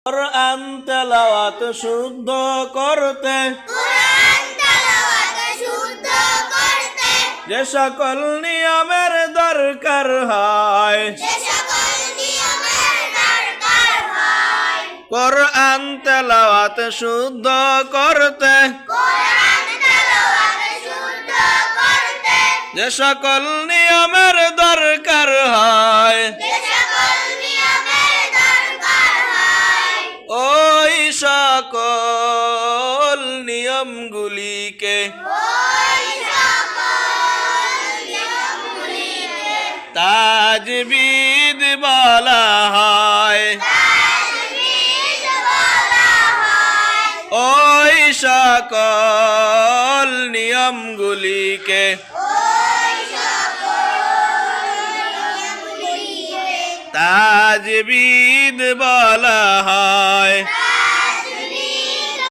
কোরআন তেলাওয়াত শুদ্ধ করতে যে সকল নিয়মের দরকার হয় কোরআন তেলাওয়াত শুদ্ধ করতে যে সকল নিয়মের দরকার হয় ওই সকল নিয়মগুলিকে তাজবিদ বলা হয় ওই সকল নিয়মগুলিকে তাজবিদ বলা হয়।